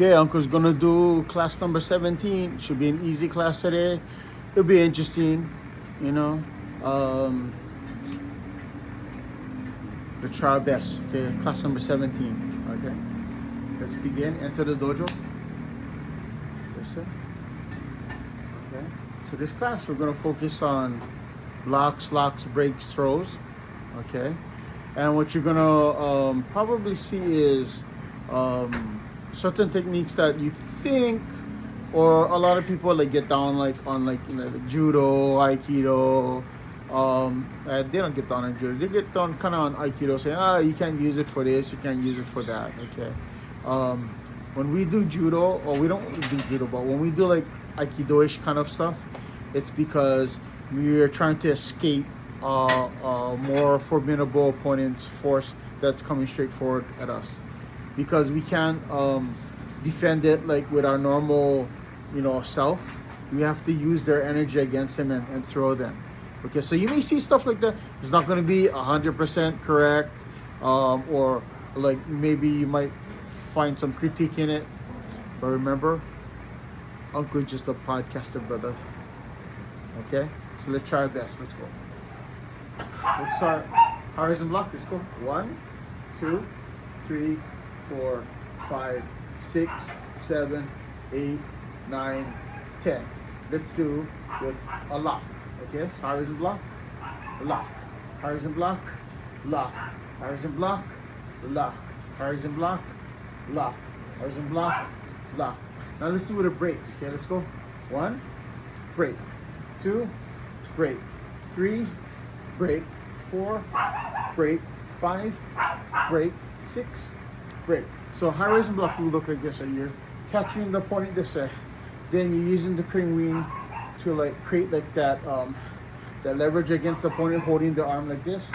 Okay, Uncle's gonna do class number 17. Should be an easy class today. It'll be interesting, you know. Um, we'll try our best. Okay, class number 17. Okay, let's begin. Enter the dojo. Yes, sir. Okay, so this class we're gonna focus on blocks, locks, breaks, throws. Okay, and what you're gonna probably see is certain techniques that you think, or a lot of people like get down like on like, you know, like judo, aikido. They don't get down on judo. They get down kind of on aikido, saying, you can't use it for this, you can't use it for that. Okay. When we do judo, or we don't do judo, but when we do like aikido-ish kind of stuff, it's because we are trying to escape more formidable opponent's force that's coming straight forward at us. Because we can't defend it like with our normal, you know, self. We have to use their energy against them and throw them. Okay, so you may see stuff like that. It's not going to be 100% correct, or like maybe you might find some critique in it. But remember, Uncle is just a podcaster, brother. Okay, so let's try our best. Let's go. Let's start horizon block. Let's go. 1, 2, 3, 4, 5, 6, 7, 8, 9, 10. Let's do with a lock. Okay, so horizon block, lock, horizon block, lock, horizon block, lock, horizon block, lock, horizon block, lock. Now let's do with a break. Okay, let's go. 1, break. 2, break. 3, break. 4, break. 5, break. 6, break. So horizon block will look like this. So you're catching the opponent this way, then you're using the crane wing to like create like that that leverage against the opponent, holding the arm like this,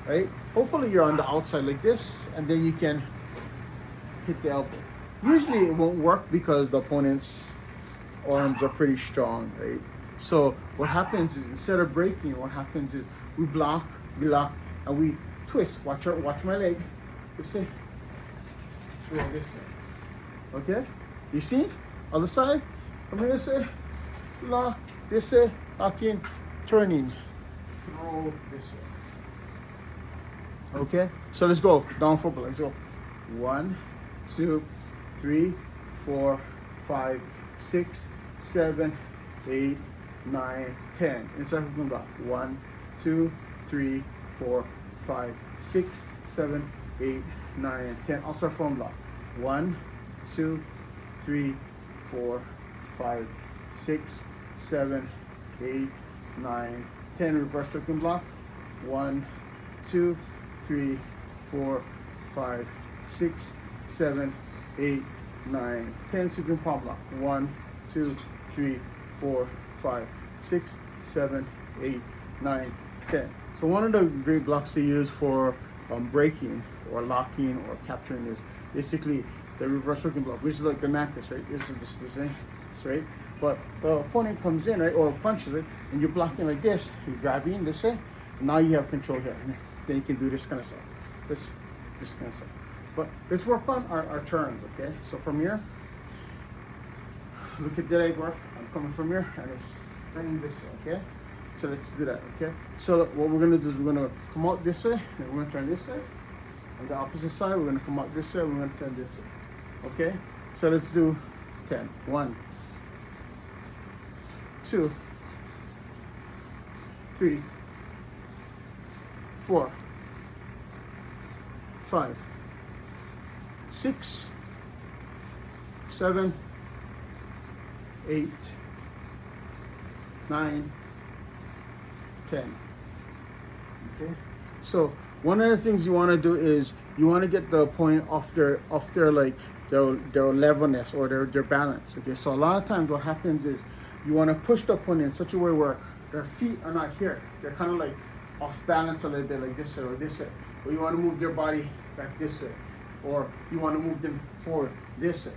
right? Hopefully you're on the outside like this, and then you can hit the elbow. Usually it won't work because the opponent's arms are pretty strong, right? So what happens is, instead of breaking, what happens is we block, and we twist. Watch my leg. Let's see. Throw this way. Okay? You see? Other side. Come here this way. Lock. This way. Lock in. Turning. Throw this way. Okay? So let's go. Down for block. Let's go. 1, 2, 3, 4, 5, 6, 7, 8, 9, 10. Inside hook block. 1, 2, 3, 4, 5, 6, 7, 8, 9, 10. Also from block. 1, 2, 3, 4, 5, 6, 7, 8, 9, 10. Reverse circle block. 1, 2, 3, 4, 5, 6, 7, 8, 9, 10. Circle palm block. 1, 2, 3, 4, 5, 6, 7, 8, 9, 10. So one of the great blocks to use for breaking or locking or capturing is basically the reverse hooking block, which is like the mantis, right? This is this thing, right? But the opponent comes in, right, or punches it, and you're blocking like this. You're grabbing this way. Now you have control here. And then you can do this kind of stuff. This kind of stuff. But let's work on our turns, okay? So from here, look at the leg work. I'm coming from here, and it's bringing this way, okay? So let's do that, okay? So what we're gonna do is we're gonna come out this way, and we're gonna turn this way. On the opposite side, we're gonna come out this way, we're gonna turn this way. Okay? So let's do 10. 1, 2, 3, 4, 5, 6, 7, 8, 9, 10. Okay, so one of the things you want to do is you want to get the opponent off their like their levelness or their balance. Okay, so a lot of times what happens is you want to push the opponent in such a way where their feet are not here. They're kind of like off balance a little bit, like this way or this way. Or you want to move their body back this way, or you want to move them forward this way.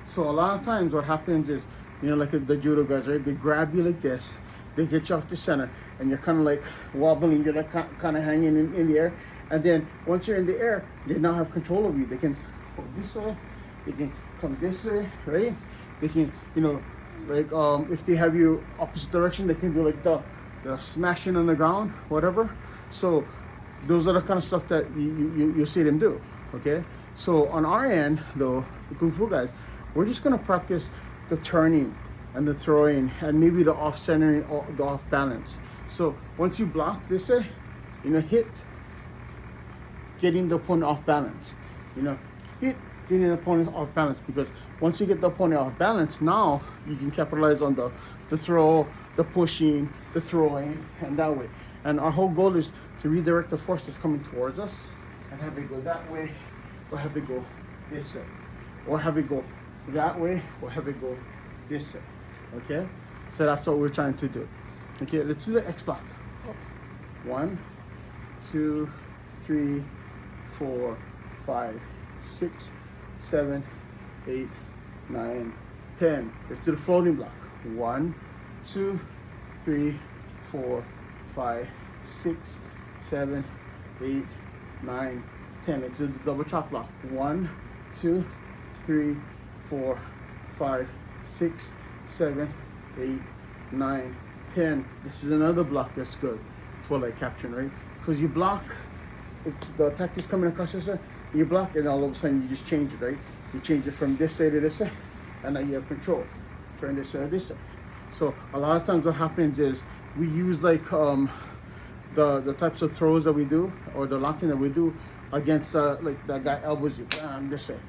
So a lot of times what happens is, you know, like the judo guys, right? They grab you like this, they get you off the center, and you're kind of like wobbling, you're like kind of hanging in the air. And then once you're in the air, they now have control of you. They can go this way, they can come this way, right? They can, you know, like if they have you opposite direction, they can do like the smashing on the ground, whatever. So those are the kind of stuff that you see them do, okay? So on our end, though, the Kung Fu guys, we're just gonna practice the turning and the throwing and maybe the off centering or the off balance. So once you block this way, you know, hit, getting the opponent off balance, you know, hit, getting the opponent off balance, because once you get the opponent off balance, now you can capitalize on the throw, the pushing, the throwing, and that way. And our whole goal is to redirect the force that's coming towards us and have it go that way, or have it go this way, or have it go that way, or have it go this way, okay? So that's what we're trying to do. Okay, let's do the X block. 1, 2, 3, 4, 5, 6, 7, 8, 9, 10. Let's do the floating block. 1, 2, 3, 4, 5, 6, 7, 8, 9, 10. Let's do the double chop block. 1, 2, 3, 4, 5, 6, 7, 8, 9, 10. This is another block that's good for like capturing, right? Because you block, the attack is coming across this way, you block, and all of a sudden you just change it, right? You change it from this way to this way, and now you have control. Turn this way to this way. So a lot of times what happens is we use like the types of throws that we do, or the locking that we do against like that guy elbows you, bam, this way,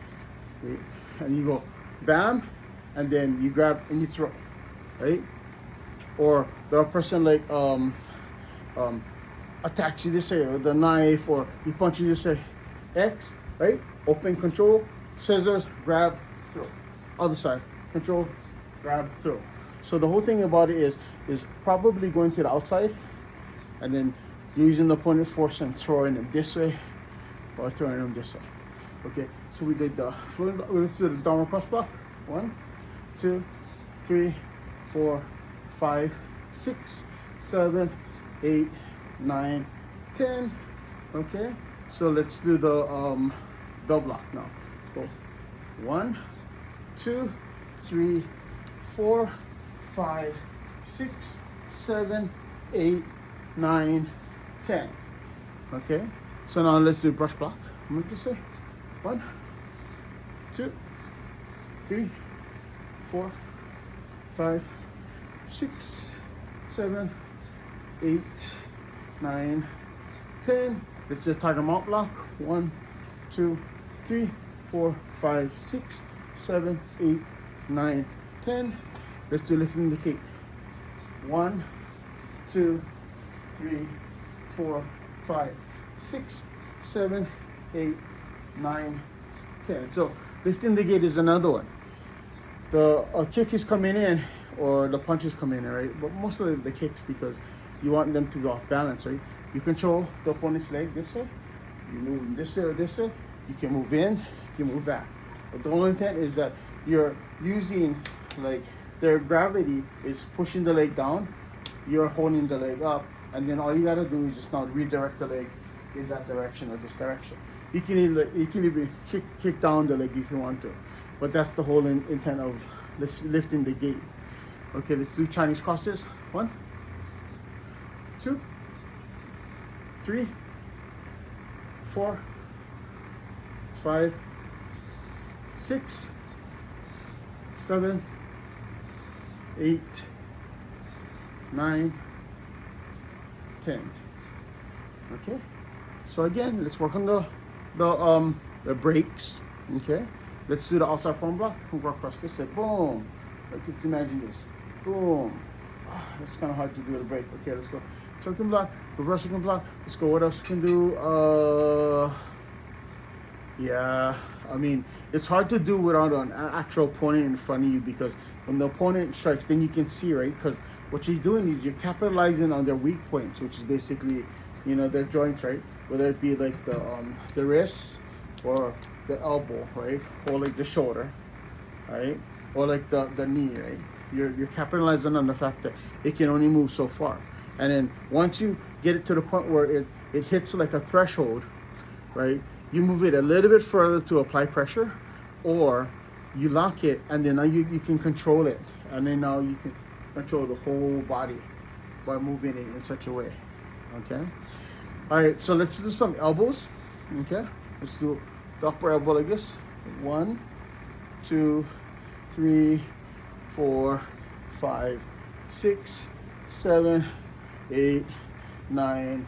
right? And you go bam, and then you grab and you throw, right? Or the person like attacks you this way with the knife, or he punches you this way, X, right? Open, control, scissors, grab, throw. Other side, control, grab, throw. So the whole thing about it is probably going to the outside, and then using the opponent force and throwing them this way, or throwing them this way. Okay, so we did the floating block. Let's do the downward cross block. 1, 2, 3, 4, 5, 6, 7, 8, 9, 10. Okay, so let's do the double block now. Let's go 1, 2, 3, 4, 5, 6, 7, 8, 9, 10. Okay, so now let's do brush block. I'm going to say 1, 2, 3, 4, 5, 6, 7, 8, 9, 10. Let's do tiger mount block. 1, 2, 3, 4, 5, 6, 7, 8, 9, 10. Let's do lifting the cape. 1, 2, 3, 4, 5, 6, 7, 8, 9, 10. So lifting the gate is another one. The kick is coming in, or the punch is coming in, right? But mostly the kicks, because you want them to go off balance, right? You control the opponent's leg this way, you move them this way or this way, you can move in, you can move back. But the only intent is that you're using, like, their gravity is pushing the leg down, you're holding the leg up, and then all you gotta do is just now redirect the leg in that direction or this direction. You can even kick down the leg if you want to, but that's the whole intent of lifting the gate. Okay, let's do Chinese crosses. 1, 2, 3, 4, 5, 6, 7, 8, 9, 10. Okay, so again, let's work on the breaks. Okay, let's do the outside front block. We'll go across this side. Boom. Like, let's imagine this. Boom. That's kind of hard to do the break. Okay, let's go. Circle block, reverse circle block. Let's go. What else we can do? Yeah, I mean, it's hard to do without an actual opponent in front of you, because when the opponent strikes, then you can see, right? Because what you're doing is you're capitalizing on their weak points, which is basically, you know, their joints, right? Whether it be like the wrist, or the elbow, right? Or like the shoulder, right? Or like the knee, right? You're capitalizing on the fact that it can only move so far. And then once you get it to the point where it hits like a threshold, right? You move it a little bit further to apply pressure, or you lock it, and then now you can control it, and then now you can control the whole body by moving it in such a way. Okay. All right. So let's do some elbows. Okay. Let's do the upper elbow like this. 1, 2, 3, 4, 5, 6, 7, 8, 9,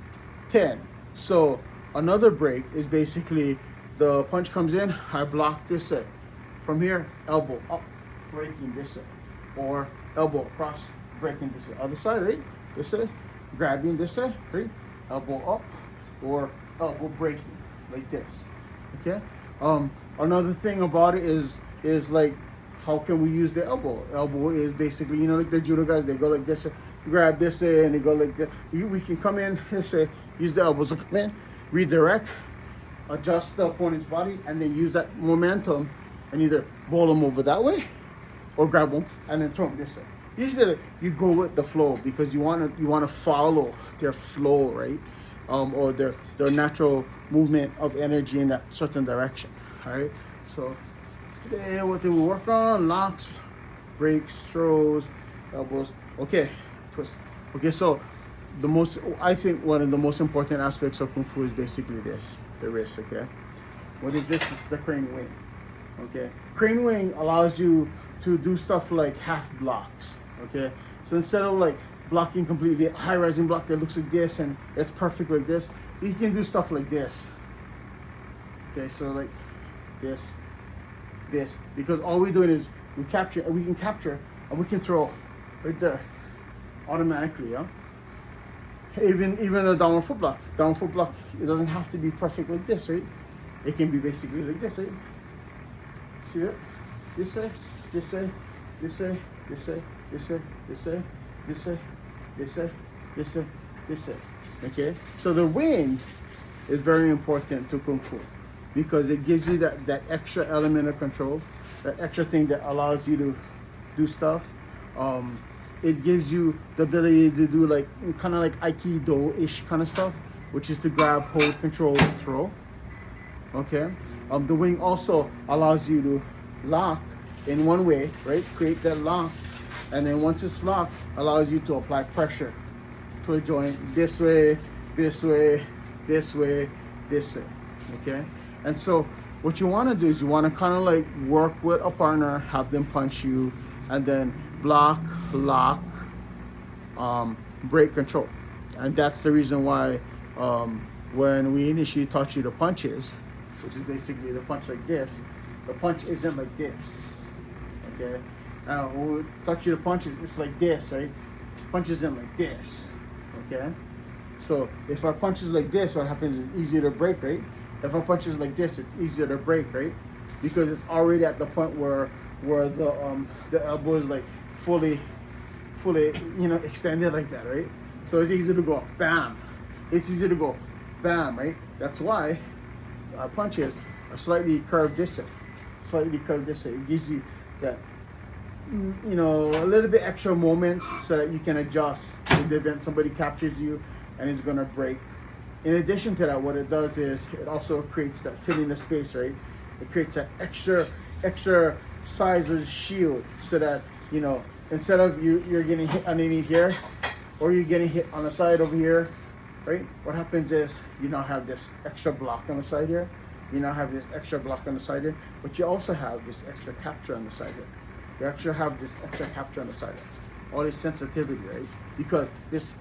10. So another break is basically the punch comes in, I block this side. From here, elbow up, breaking this side. Or elbow across, breaking this side. Other side, right? This side, grabbing this side, right? Elbow up, or elbow breaking, like this. Okay? Another thing about it is like, how can we use the elbow? Elbow is basically, you know, like the judo guys, they go like this, grab this and they go like that. We can come in, use the elbows to come in, redirect, adjust the opponent's body, and then use that momentum and either bowl them over that way or grab them and then throw them this way. Usually you go with the flow because you want to follow their flow, right? Or their natural movement of energy in that certain direction. All right. So today, what did we work on? Locks, breaks, throws, elbows. Okay, twist. Okay, so I think one of the most important aspects of Kung Fu is basically this, the wrist. Okay, what is this? This is the crane wing. Okay, crane wing allows you to do stuff like half blocks. Okay, so instead of like blocking completely high rising block that looks like this and it's perfect like this, you can do stuff like this. Okay, so like this, because all we're doing is we can capture and we can throw right there automatically. Yeah, even the downward foot block, it doesn't have to be perfect like this, right? It can be basically like this, right? See that? This way, this way, this way, this way, this way, this way, this way, this way, this way, this way. Okay, so the wing is very important to Kung Fu because it gives you that extra element of control, that extra thing that allows you to do stuff. It gives you the ability to do like kind of like Aikido-ish kind of stuff, which is to grab, hold, control, and throw. Okay. The wing also allows you to lock in one way, right? Create that lock, and then once it's locked, allows you to apply pressure to a joint this way, this way, this way, this way. Okay. And so what you want to do is you want to kind of like work with a partner, have them punch you, and then block, lock, break, control. And that's the reason why when we initially taught you the punches, which is basically the punch like this, the punch isn't like this. Okay. Now when we taught you the punch, it's like this, right? Punch isn't like this. Okay. So if our punch is like this, what happens is it's easier to break, right? If our punch is like this, it's easier to break, right? Because it's already at the point where the elbow is like fully, extended like that, right? So it's easy to go bam. It's easy to go bam, right? That's why our punches are slightly curved this way, It gives you that, a little bit extra moment so that you can adjust in the event somebody captures you and is gonna break. In addition to that, what it does is it also creates that fit in the space, right? It creates that extra size of shield so that, instead of you're getting hit underneath here or you're getting hit on the side over here, right? What happens is you now have this extra block on the side here. You now have this extra block on the side here, but you also have this extra capture on the side here. You actually have this extra capture on the side here. All this sensitivity, right? Because this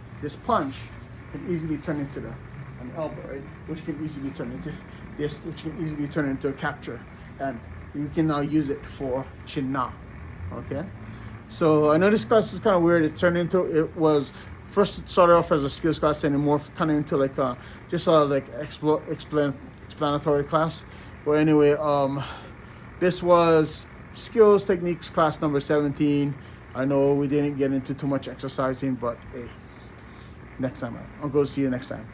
punch can easily turn into an elbow, right? Which can easily turn into this, which can easily turn into a capture. And you can now use it for chin na, okay? So I know this class is kind of weird. It was first started off as a skills class and it morphed kind of into like explanatory class. But anyway, this was skills techniques class number 17. I know we didn't get into too much exercising, but hey, next time I'll go see you next time.